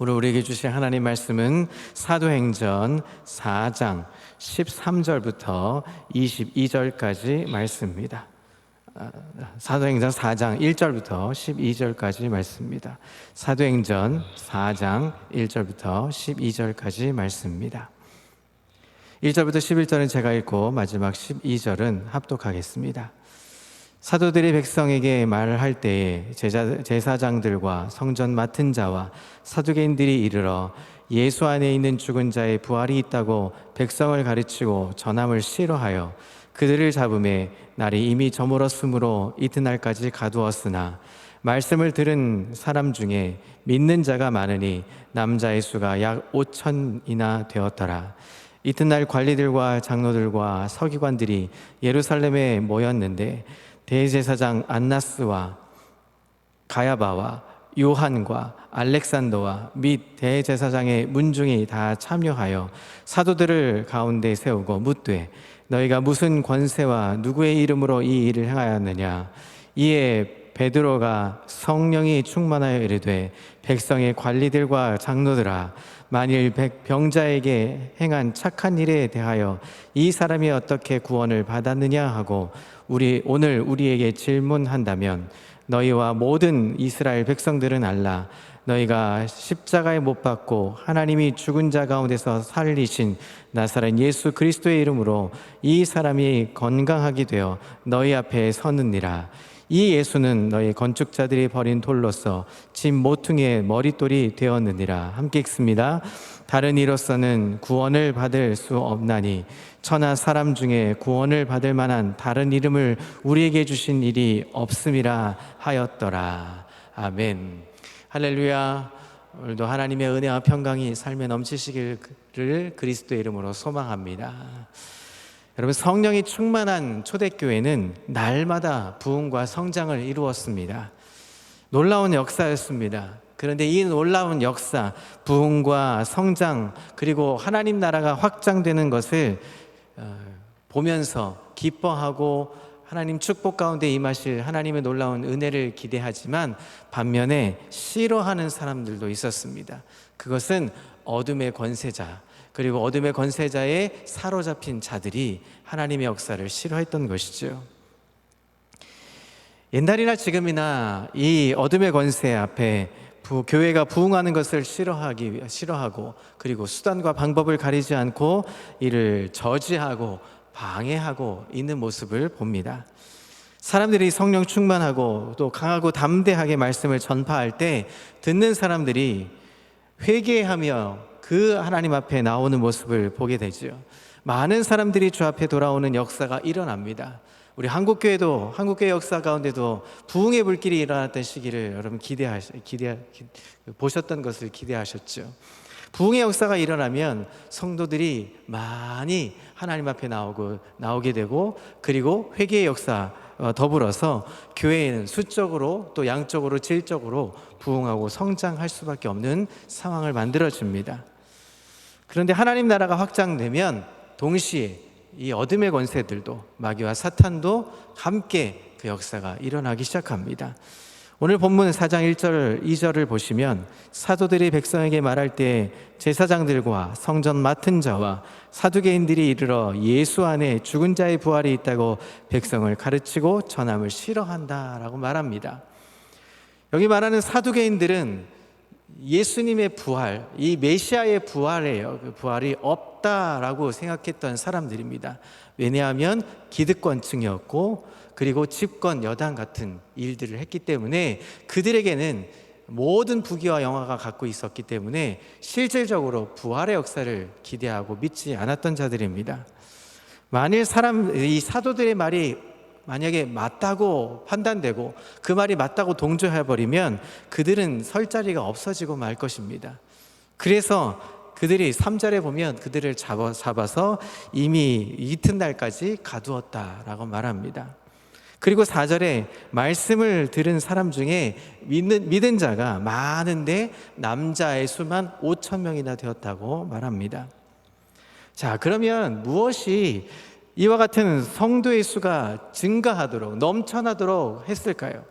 오늘 우리에게 주실 하나님 말씀은 사도행전 4장 13절부터 22절까지 말씀입니다. 사도행전 4장 1절부터 12절까지 말씀입니다. 사도행전 4장 1절부터 12절까지 말씀입니다. 1절부터 11절은 제가 읽고 마지막 12절은 합독하겠습니다. 사도들이 백성에게 말을 할 때에 제사장들과 성전 맡은 자와 사두개인들이 이르러 예수 안에 있는 죽은 자의 부활이 있다고 백성을 가르치고 전함을 싫어하여 그들을 잡음에 날이 이미 저물었으므로 이튿날까지 가두었으나 말씀을 들은 사람 중에 믿는 자가 많으니 남자의 수가 약 5천이나 되었더라. 이튿날 관리들과 장로들과 서기관들이 예루살렘에 모였는데 대제사장 안나스와 가야바와 요한과 알렉산더와 및 대제사장의 문중이 다 참여하여 사도들을 가운데 세우고 묻되 너희가 무슨 권세와 누구의 이름으로 이 일을 행하였느냐. 이에 베드로가 성령이 충만하여 이르되 백성의 관리들과 장로들아, 만일 병자에게 행한 착한 일에 대하여 이 사람이 어떻게 구원을 받았느냐 하고 오늘 우리에게 질문한다면 너희와 모든 이스라엘 백성들은 알라. 너희가 십자가에 못 박고 하나님이 죽은 자 가운데서 살리신 나사렛 예수 그리스도의 이름으로 이 사람이 건강하게 되어 너희 앞에 서느니라. 이 예수는 너희 건축자들이 버린 돌로서 집 모퉁이의 머릿돌이 되었느니라. 함께 읽습니다. 다른 이로서는 구원을 받을 수 없나니 천하 사람 중에 구원을 받을 만한 다른 이름을 우리에게 주신 일이 없음이라 하였더라. 아멘. 할렐루야. 오늘도 하나님의 은혜와 평강이 삶에 넘치시기를 그리스도의 이름으로 소망합니다. 여러분, 성령이 충만한 초대교회는 날마다 부흥과 성장을 이루었습니다. 놀라운 역사였습니다. 그런데 이 놀라운 역사, 부흥과 성장, 그리고 하나님 나라가 확장되는 것을 보면서 기뻐하고 하나님 축복 가운데 임하실 하나님의 놀라운 은혜를 기대하지만 반면에 싫어하는 사람들도 있었습니다. 그것은 어둠의 권세자, 그리고 어둠의 권세자에 사로잡힌 자들이 하나님의 역사를 싫어했던 것이죠. 옛날이나 지금이나 이 어둠의 권세 앞에 교회가 부흥하는 것을 싫어하고 그리고 수단과 방법을 가리지 않고 이를 저지하고 방해하고 있는 모습을 봅니다. 사람들이 성령 충만하고 또 강하고 담대하게 말씀을 전파할 때 듣는 사람들이 회개하며 그 하나님 앞에 나오는 모습을 보게 되죠. 많은 사람들이 주 앞에 돌아오는 역사가 일어납니다. 우리 한국교회 역사 가운데도 부흥의 불길이 일어났던 시기를 여러분 보셨던 것을 기대하셨죠. 부흥의 역사가 일어나면 성도들이 많이 하나님 앞에 나오게 되고 그리고 회개의 역사 더불어서 교회는 수적으로 또 양적으로 질적으로 부흥하고 성장할 수밖에 없는 상황을 만들어줍니다. 그런데 하나님 나라가 확장되면 동시에 이 어둠의 권세들도 마귀와 사탄도 함께 그 역사가 일어나기 시작합니다. 오늘 본문 4장 1절 2절을 보시면 사도들이 백성에게 말할 때 제사장들과 성전 맡은 자와 사두개인들이 이르러 예수 안에 죽은 자의 부활이 있다고 백성을 가르치고 전함을 싫어한다라고 말합니다. 여기 말하는 사두개인들은 예수님의 부활, 이 메시아의 부활이에요. 그 부활이 없다라고 생각했던 사람들입니다. 왜냐하면 기득권층이었고 그리고 집권 여당 같은 일들을 했기 때문에 그들에게는 모든 부귀와 영화가 갖고 있었기 때문에 실질적으로 부활의 역사를 기대하고 믿지 않았던 자들입니다. 만일 이 사도들의 말이 만약에 맞다고 판단되고 그 말이 맞다고 동조해버리면 그들은 설 자리가 없어지고 말 것입니다. 그래서 그들이 3절에 보면 그들을 잡아서 이미 이튿날까지 가두었다라고 말합니다. 그리고 4절에 말씀을 들은 사람 중에 믿은 자가 많은데 남자의 수만 5천 명이나 되었다고 말합니다. 자, 그러면 무엇이 이와 같은 성도의 수가 증가하도록 넘쳐나도록 했을까요?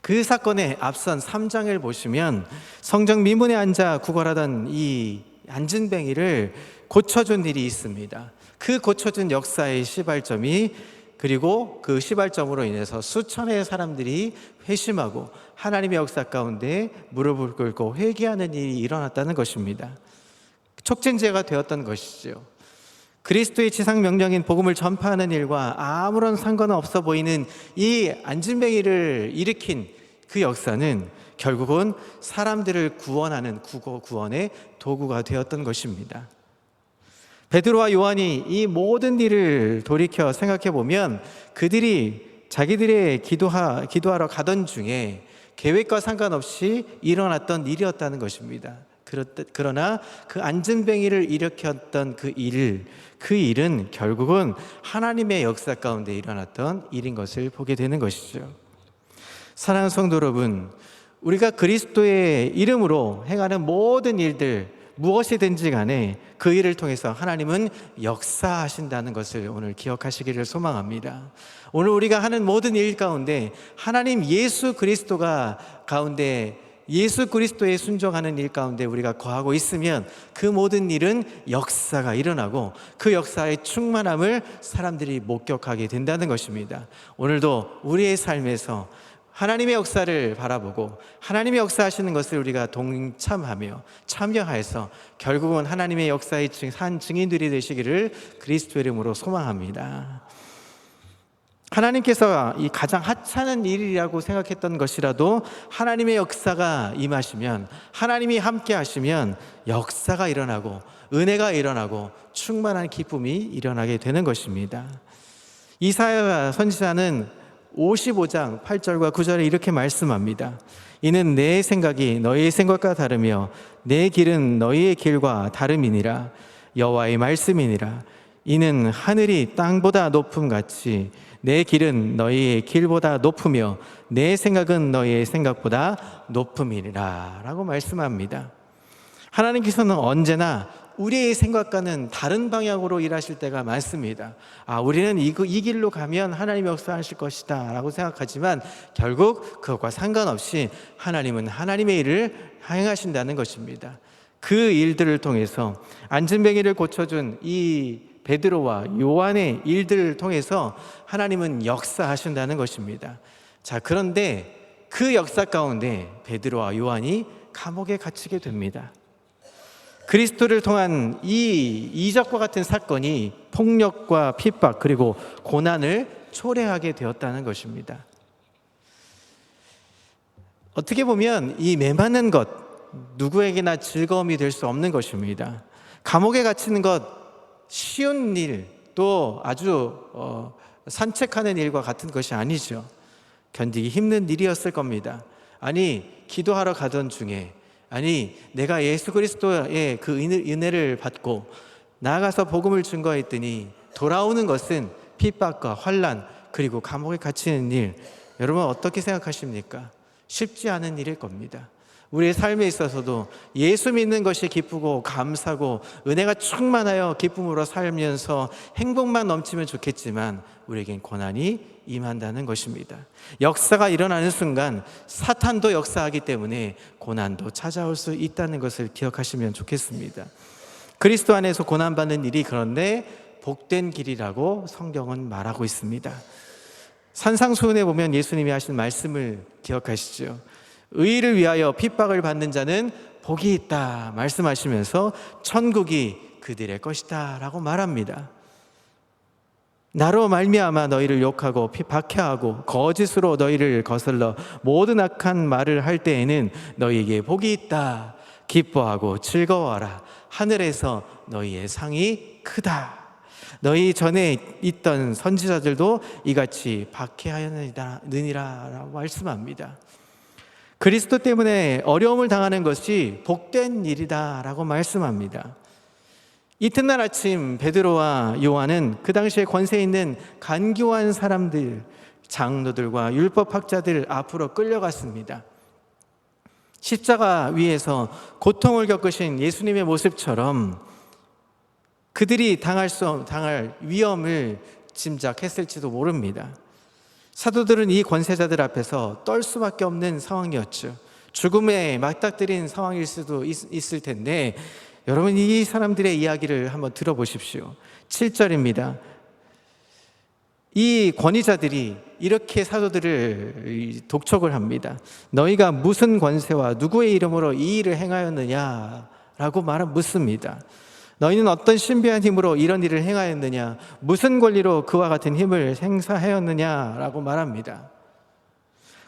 그 사건의 앞선 3장을 보시면 성전 미문에 앉아 구걸하던 이 안진뱅이를 고쳐준 일이 있습니다. 그 고쳐준 역사의 시발점이, 그리고 그 시발점으로 인해서 수천의 사람들이 회심하고 하나님의 역사 가운데 무릎을 꿇고 회개하는 일이 일어났다는 것입니다. 촉진제가 되었던 것이죠. 그리스도의 지상 명령인 복음을 전파하는 일과 아무런 상관없어 보이는 이 안진뱅이를 일으킨 그 역사는 결국은 사람들을 구원하는 구원의 도구가 되었던 것입니다. 베드로와 요한이 이 모든 일을 돌이켜 생각해 보면 그들이 자기들의 기도하러 가던 중에 계획과 상관없이 일어났던 일이었다는 것입니다. 그러나 그 안진뱅이를 일으켰던 그 일은 결국은 하나님의 역사 가운데 일어났던 일인 것을 보게 되는 것이죠. 사랑하는 성도 여러분, 우리가 그리스도의 이름으로 행하는 모든 일들, 무엇이든지 간에 그 일을 통해서 하나님은 역사하신다는 것을 오늘 기억하시기를 소망합니다. 오늘 우리가 하는 모든 일 가운데 하나님 예수 그리스도가 가운데, 예수 그리스도에 순종하는 일 가운데 우리가 거하고 있으면 그 모든 일은 역사가 일어나고 그 역사의 충만함을 사람들이 목격하게 된다는 것입니다. 오늘도 우리의 삶에서 하나님의 역사를 바라보고 하나님의 역사하시는 것을 우리가 동참하며 참여해서 결국은 하나님의 역사의 한 증인들이 되시기를 그리스도의 이름으로 소망합니다. 하나님께서 이 가장 하찮은 일이라고 생각했던 것이라도 하나님의 역사가 임하시면, 하나님이 함께 하시면 역사가 일어나고 은혜가 일어나고 충만한 기쁨이 일어나게 되는 것입니다. 이사야 선지자는 55장 8절과 9절에 이렇게 말씀합니다. 이는 내 생각이 너희의 생각과 다르며 내 길은 너희의 길과 다름이니라. 여호와의 말씀이니라. 이는 하늘이 땅보다 높음같이 내 길은 너희의 길보다 높으며 내 생각은 너희의 생각보다 높음이니라 라고 말씀합니다. 하나님께서는 언제나 우리의 생각과는 다른 방향으로 일하실 때가 많습니다. 우리는 이 길로 가면 하나님이 역사하실 것이다 라고 생각하지만 결국 그것과 상관없이 하나님은 하나님의 일을 행하신다는 것입니다. 그 일들을 통해서 안진뱅이를 고쳐준 이 베드로와 요한의 일들을 통해서 하나님은 역사하신다는 것입니다. 자, 그런데 그 역사 가운데 베드로와 요한이 감옥에 갇히게 됩니다. 그리스도를 통한 이 이적과 같은 사건이 폭력과 핍박 그리고 고난을 초래하게 되었다는 것입니다. 어떻게 보면 이 매맞는 것 누구에게나 즐거움이 될 수 없는 것입니다. 감옥에 갇히는 것 쉬운 일, 또 아주 산책하는 일과 같은 것이 아니죠. 견디기 힘든 일이었을 겁니다. 기도하러 가던 중에 내가 예수 그리스도의 그 은혜를 받고 나아가서 복음을 증거했더니 돌아오는 것은 핍박과 환난 그리고 감옥에 갇히는 일, 여러분 어떻게 생각하십니까? 쉽지 않은 일일 겁니다. 우리의 삶에 있어서도 예수 믿는 것이 기쁘고 감사고 은혜가 충만하여 기쁨으로 살면서 행복만 넘치면 좋겠지만 우리에겐 고난이 임한다는 것입니다. 역사가 일어나는 순간 사탄도 역사하기 때문에 고난도 찾아올 수 있다는 것을 기억하시면 좋겠습니다. 그리스도 안에서 고난받는 일이 그런데 복된 길이라고 성경은 말하고 있습니다. 산상수훈에 보면 예수님이 하신 말씀을 기억하시죠. 의를 위하여 핍박을 받는 자는 복이 있다 말씀하시면서 천국이 그들의 것이다 라고 말합니다. 나로 말미암아 너희를 욕하고 박해하고 거짓으로 너희를 거슬러 모든 악한 말을 할 때에는 너희에게 복이 있다. 기뻐하고 즐거워하라. 하늘에서 너희의 상이 크다. 너희 전에 있던 선지자들도 이같이 박해하였느니라 라고 말씀합니다. 그리스도 때문에 어려움을 당하는 것이 복된 일이다 라고 말씀합니다. 이튿날 아침 베드로와 요한은 그 당시에 권세 있는 간교한 사람들, 장로들과 율법학자들 앞으로 끌려갔습니다. 십자가 위에서 고통을 겪으신 예수님의 모습처럼 그들이 당할 위험을 짐작했을지도 모릅니다. 사도들은 이 권세자들 앞에서 떨 수밖에 없는 상황이었죠. 죽음에 맞닥뜨린 상황일 수도 있을 텐데, 여러분 이 사람들의 이야기를 한번 들어보십시오. 7절입니다. 이 권위자들이 이렇게 사도들을 독촉을 합니다. 너희가 무슨 권세와 누구의 이름으로 이 일을 행하였느냐 라고 묻습니다. 너희는 어떤 신비한 힘으로 이런 일을 행하였느냐, 무슨 권리로 그와 같은 힘을 행사하였느냐 라고 말합니다.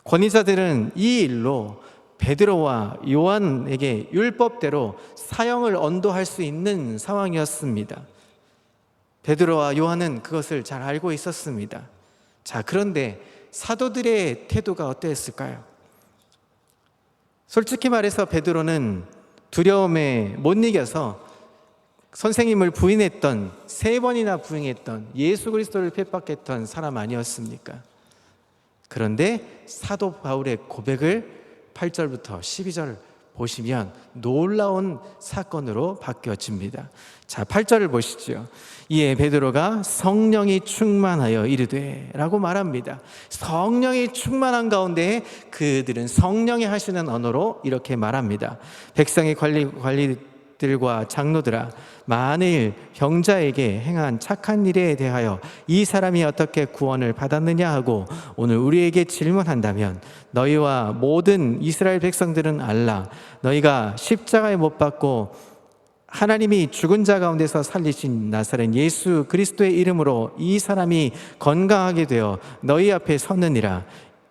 권위자들은 이 일로 베드로와 요한에게 율법대로 사형을 언도할 수 있는 상황이었습니다. 베드로와 요한은 그것을 잘 알고 있었습니다. 자, 그런데 사도들의 태도가 어땠을까요? 솔직히 말해서 베드로는 두려움에 못 이겨서 선생님을 부인했던, 3번이나 부인했던, 예수 그리스도를 핍박했던 사람 아니었습니까? 그런데 사도 바울의 고백을 8절부터 12절 보시면 놀라운 사건으로 바뀌어집니다. 자, 8절을 보시죠. 이에 베드로가 성령이 충만하여 이르되 라고 말합니다. 성령이 충만한 가운데 그들은 성령이 하시는 언어로 이렇게 말합니다. 백성의 관리들과 장로들아, 만일 병자에게 행한 착한 일에 대하여 이 사람이 어떻게 구원을 받았느냐 하고 오늘 우리에게 질문한다면 너희와 모든 이스라엘 백성들은 알라. 너희가 십자가에 못 박고 하나님이 죽은 자 가운데서 살리신 나사렛 예수 그리스도의 이름으로 이 사람이 건강하게 되어 너희 앞에 섰느니라.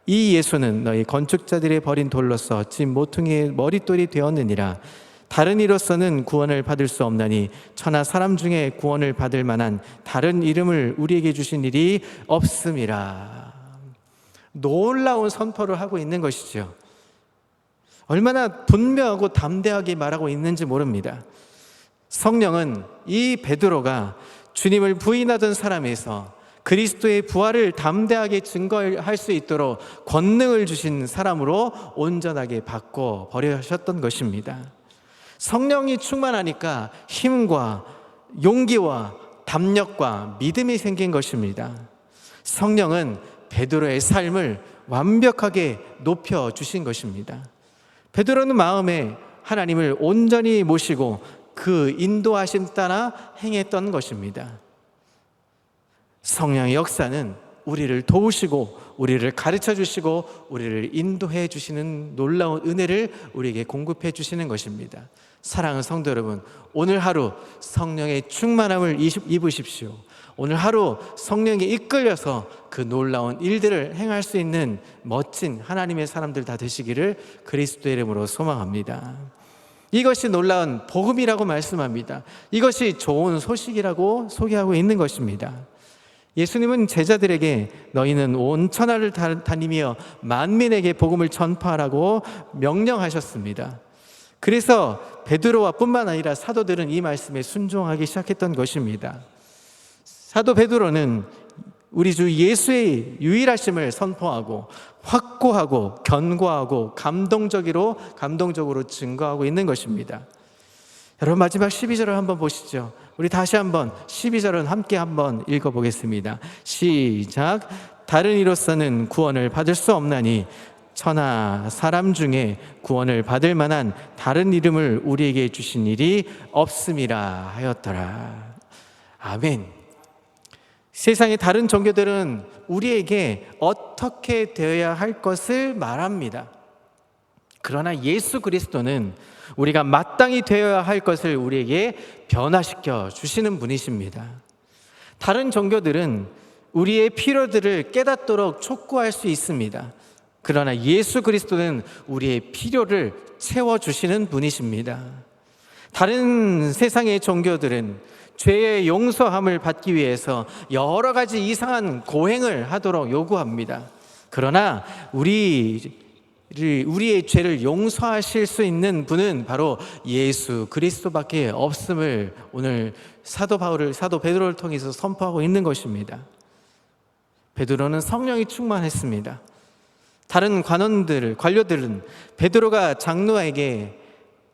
이 예수는 너희 건축자들의 버린 돌로서 진 모퉁이의 머릿돌이 되었느니라. 다른 이로서는 구원을 받을 수 없나니 천하 사람 중에 구원을 받을 만한 다른 이름을 우리에게 주신 일이 없음이라. 놀라운 선포를 하고 있는 것이죠. 얼마나 분명하고 담대하게 말하고 있는지 모릅니다. 성령은 이 베드로가 주님을 부인하던 사람에서 그리스도의 부활을 담대하게 증거할 수 있도록 권능을 주신 사람으로 온전하게 바꿔 버리셨던 것입니다. 성령이 충만하니까 힘과 용기와 담력과 믿음이 생긴 것입니다. 성령은 베드로의 삶을 완벽하게 높여주신 것입니다. 베드로는 마음에 하나님을 온전히 모시고 그 인도하심 따라 행했던 것입니다. 성령의 역사는 우리를 도우시고 우리를 가르쳐 주시고 우리를 인도해 주시는 놀라운 은혜를 우리에게 공급해 주시는 것입니다. 사랑하는 성도 여러분, 오늘 하루 성령의 충만함을 입으십시오. 오늘 하루 성령에 이끌려서 그 놀라운 일들을 행할 수 있는 멋진 하나님의 사람들 다 되시기를 그리스도의 이름으로 소망합니다. 이것이 놀라운 복음이라고 말씀합니다. 이것이 좋은 소식이라고 소개하고 있는 것입니다. 예수님은 제자들에게 너희는 온 천하를 다니며 만민에게 복음을 전파하라고 명령하셨습니다. 그래서 베드로와 뿐만 아니라 사도들은 이 말씀에 순종하기 시작했던 것입니다. 사도 베드로는 우리 주 예수의 유일하심을 선포하고 확고하고 견고하고 감동적으로 증거하고 있는 것입니다. 여러분 마지막 12절을 한번 보시죠. 우리 다시 한번 12절은 함께 한번 읽어보겠습니다. 시작. 다른 이로서는 구원을 받을 수 없나니 천하 사람 중에 구원을 받을 만한 다른 이름을 우리에게 주신 일이 없음이라 하였더라. 아멘. 세상의 다른 종교들은 우리에게 어떻게 되어야 할 것을 말합니다. 그러나 예수 그리스도는 우리가 마땅히 되어야 할 것을 우리에게 변화시켜 주시는 분이십니다. 다른 종교들은 우리의 필요들을 깨닫도록 촉구할 수 있습니다. 그러나 예수 그리스도는 우리의 필요를 채워주시는 분이십니다. 다른 세상의 종교들은 죄의 용서함을 받기 위해서 여러 가지 이상한 고행을 하도록 요구합니다. 그러나 우리의 죄를 용서하실 수 있는 분은 바로 예수 그리스도밖에 없음을 오늘 사도 베드로를 통해서 선포하고 있는 것입니다. 베드로는 성령이 충만했습니다. 다른 관료들은 베드로가 장로에게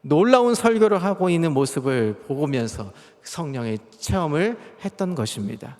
놀라운 설교를 하고 있는 모습을 보면서 성령의 체험을 했던 것입니다.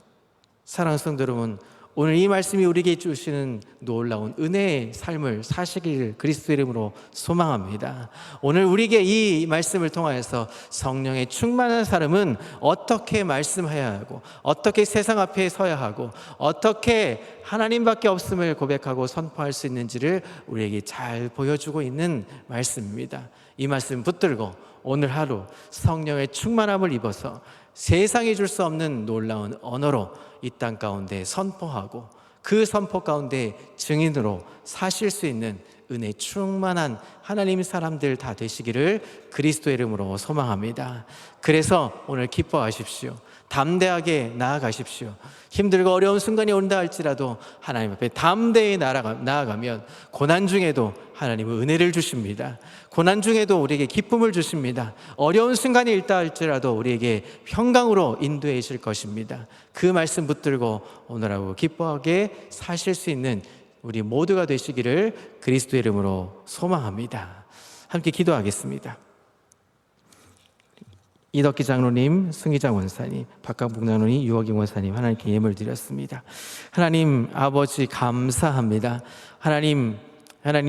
사랑하는 성도 여러분, 오늘 이 말씀이 우리에게 주시는 놀라운 은혜의 삶을 사시길 그리스도 이름으로 소망합니다. 오늘 우리에게 이 말씀을 통하여서 성령의 충만한 사람은 어떻게 말씀해야 하고, 어떻게 세상 앞에 서야 하고, 어떻게 하나님밖에 없음을 고백하고 선포할 수 있는지를 우리에게 잘 보여주고 있는 말씀입니다. 이 말씀 붙들고 오늘 하루 성령의 충만함을 입어서 세상이 줄 수 없는 놀라운 언어로 이 땅 가운데 선포하고, 그 선포 가운데 증인으로 사실 수 있는 은혜 충만한 하나님 사람들 다 되시기를 그리스도의 이름으로 소망합니다. 그래서 오늘 기뻐하십시오. 담대하게 나아가십시오. 힘들고 어려운 순간이 온다 할지라도 하나님 앞에 담대히 나아가면 고난 중에도 하나님은 은혜를 주십니다. 고난 중에도 우리에게 기쁨을 주십니다. 어려운 순간이 있다 할지라도 우리에게 평강으로 인도해 주실 것입니다. 그 말씀 붙들고 오늘 하루 기뻐하게 사실 수 있는 우리 모두가 되시기를 그리스도의 이름으로 소망합니다. 함께 기도하겠습니다. 이덕기 장로님, 승희장 원사님, 박강복 장로님, 유호경 원사님, 하나님께 예물 드렸습니다. 하나님 아버지 감사합니다. 하나님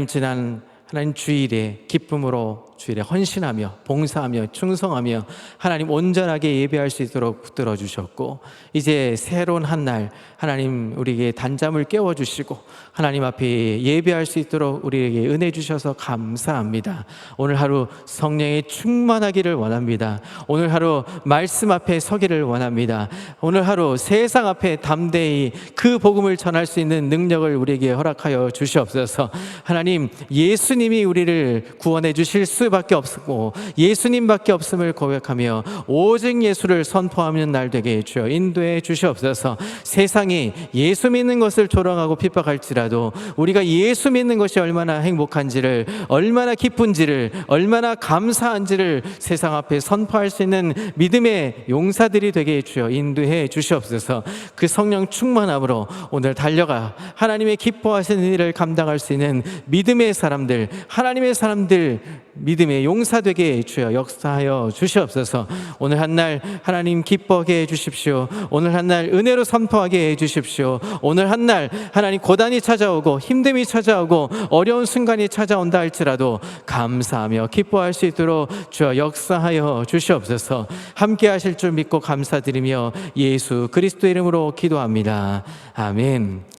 지난 하나님 주일에 기쁨으로 주일에 헌신하며 봉사하며 충성하며 하나님 온전하게 예배할 수 있도록 붙들어 주셨고, 이제 새로운 한 날 하나님 우리에게 단잠을 깨워주시고 하나님 앞에 예배할 수 있도록 우리에게 은혜 주셔서 감사합니다. 오늘 하루 성령에 충만하기를 원합니다. 오늘 하루 말씀 앞에 서기를 원합니다. 오늘 하루 세상 앞에 담대히 그 복음을 전할 수 있는 능력을 우리에게 허락하여 주시옵소서. 하나님 예수님이 우리를 구원해 주실 수밖에 없고 예수님밖에 없음을 고백하며 오직 예수를 선포하는 날 되게 주여 인도해 주시옵소서. 세상이 예수 믿는 것을 조롱하고 핍박할지라도 우리가 예수 믿는 것이 얼마나 행복한지를, 얼마나 기쁜지를, 얼마나 감사한지를 세상 앞에 선포할 수 있는 믿음의 용사들이 되게 주여 인도해 주시옵소서. 그 성령 충만함으로 오늘 달려가 하나님의 기뻐하시는 일을 감당할 수 있는 믿음의 사람들, 하나님의 사람들, 믿음의 용사 되게 주여 역사하여 주시옵소서. 오늘 한날 하나님 기뻐하게 해주십시오. 오늘 한날 은혜로 선포하게 해주십시오. 오늘 한날 하나님 고난이 찾아오고 힘듦이 찾아오고 어려운 순간이 찾아온다 할지라도 감사하며 기뻐할 수 있도록 주여 역사하여 주시옵소서. 함께 하실 줄 믿고 감사드리며 예수 그리스도 이름으로 기도합니다. 아멘.